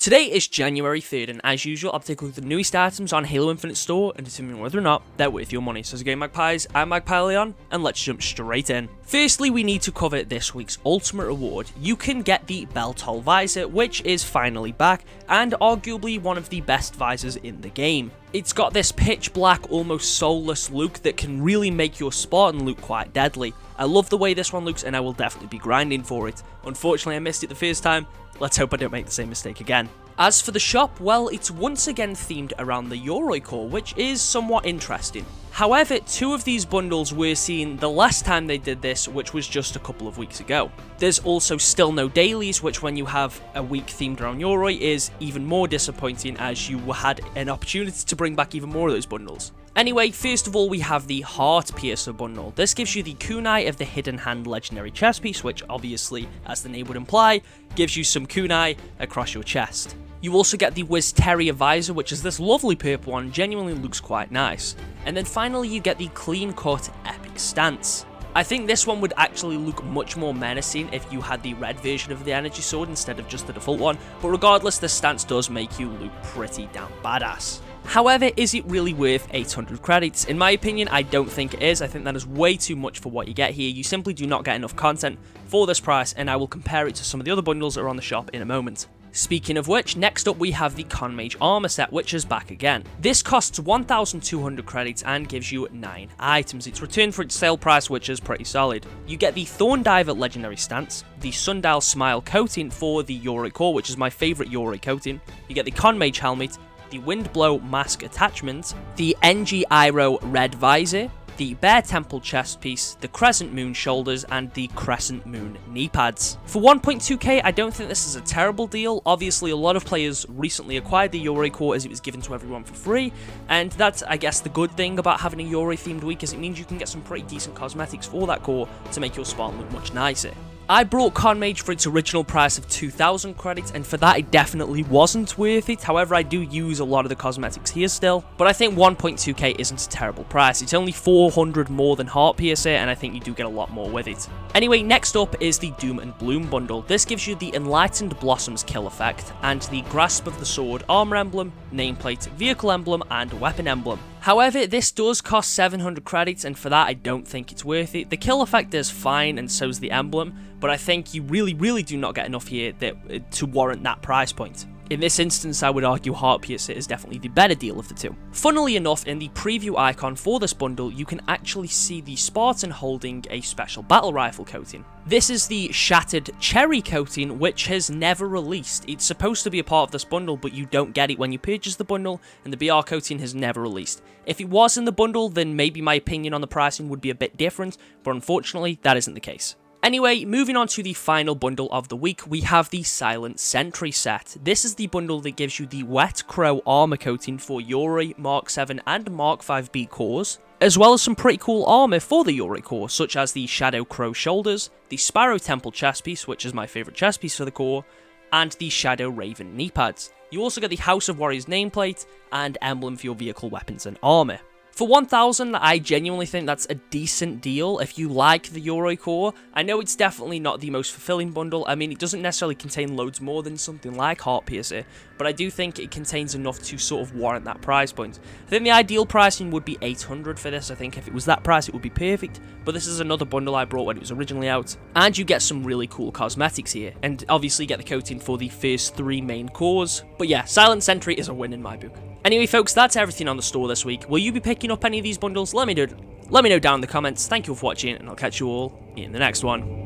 Today is January 3rd, and as usual, I'll take a look at the newest items on Halo Infinite store and determine whether or not they're worth your money. So as a game Magpies, I'm Magpie Leon, and let's jump straight in. Firstly, we need to cover this week's ultimate reward. You can get the Bell Toll visor, which is finally back, and arguably one of the best visors in the game. It's got this pitch black, almost soulless look that can really make your Spartan look quite deadly. I love the way this one looks, and I will definitely be grinding for it. Unfortunately, I missed it the first time. Let's hope I don't make the same mistake again. As for the shop, well, it's once again themed around the Yoroi core, which is somewhat interesting. However, two of these bundles were seen the last time they did this, which was just a couple of weeks ago. There's also still no dailies, which when you have a week themed around Yoroi is even more disappointing, as you had an opportunity to bring back even more of those bundles. Anyway, first of all, we have the Heart Piercer bundle. This gives you the kunai of the Hidden Hand legendary chest piece, which obviously, as the name would imply, gives you some kunai across your chest. You also get the Wiz Terrier visor, which is this lovely purple one, genuinely looks quite nice. And then finally you get the clean cut epic stance. I think this one would actually look much more menacing if you had the red version of the energy sword instead of just the default one, but regardless, the stance does make you look pretty damn badass. However, is it really worth 800 credits? In my opinion, I don't think it is. I think that is way too much for what you get here. You simply do not get enough content for this price, and I will compare it to some of the other bundles that are on the shop in a moment. Speaking of which, next up we have the Chonmage armor set, which is back again. This costs 1,200 credits and gives you 9 items. It's returned for its sale price, which is pretty solid. You get the Thorn Diver legendary stance, the Sundial Smile coating for the Yoroi core, which is my favourite Yoroi coating. You get the Chonmage helmet, the Windblow mask attachment, the NG Iroh red visor, the Bear Temple chest piece, the Crescent Moon shoulders, and the Crescent Moon knee pads. For 1.2k, I don't think this is a terrible deal. Obviously, a lot of players recently acquired the Yoroi core as it was given to everyone for free, and that's, I guess, the good thing about having a Yoroi themed week, is it means you can get some pretty decent cosmetics for that core to make your Spartan look much nicer. I brought Chonmage for its original price of 2,000 credits, and for that it definitely wasn't worth it. However, I do use a lot of the cosmetics here still, but I think 1.2k isn't a terrible price. It's only 400 more than Heart Piercer, and I think you do get a lot more with it. Anyway, next up is the Doom and Bloom bundle. This gives you the Enlightened Blossoms kill effect, and the Grasp of the Sword armor emblem, nameplate, vehicle emblem, and weapon emblem. However, this does cost 700 credits, and for that I don't think it's worth it. The kill effect is fine, and so's the emblem, but I think you really do not get enough here to warrant that price point. In this instance, I would argue Heart Piercer is definitely the better deal of the two. Funnily enough, in the preview icon for this bundle, you can actually see the Spartan holding a special battle rifle coating. This is the Shattered Cherry coating, which has never released. It's supposed to be a part of this bundle, but you don't get it when you purchase the bundle, and the BR coating has never released. If it was in the bundle, then maybe my opinion on the pricing would be a bit different, but unfortunately, that isn't the case. Anyway, moving on to the final bundle of the week, we have the Silent Sentry set. This is the bundle that gives you the Wet Crow armor coating for Yoroi, Mark 7 and Mark 5B cores, as well as some pretty cool armor for the Yoroi core, such as the Shadow Crow shoulders, the Sparrow Temple chest piece, which is my favourite chest piece for the core, and the Shadow Raven knee pads. You also get the House of Warriors nameplate and emblem for your vehicle weapons and armor. For 1,000, I genuinely think that's a decent deal if you like the Yoroi core. I know it's definitely not the most fulfilling bundle. I mean, it doesn't necessarily contain loads more than something like Heart Piercer, but I do think it contains enough to sort of warrant that price point. I think the ideal pricing would be 800 for this. I think if it was that price, it would be perfect, but this is another bundle I brought when it was originally out, and you get some really cool cosmetics here, and obviously you get the coating for the first 3 main cores. But yeah, Silent Sentry is a win in my book. Anyway, folks, that's everything on the store this week. Will you be picking up any of these bundles? Let me know down in the comments. Thank you all for watching, and I'll catch you all in the next one.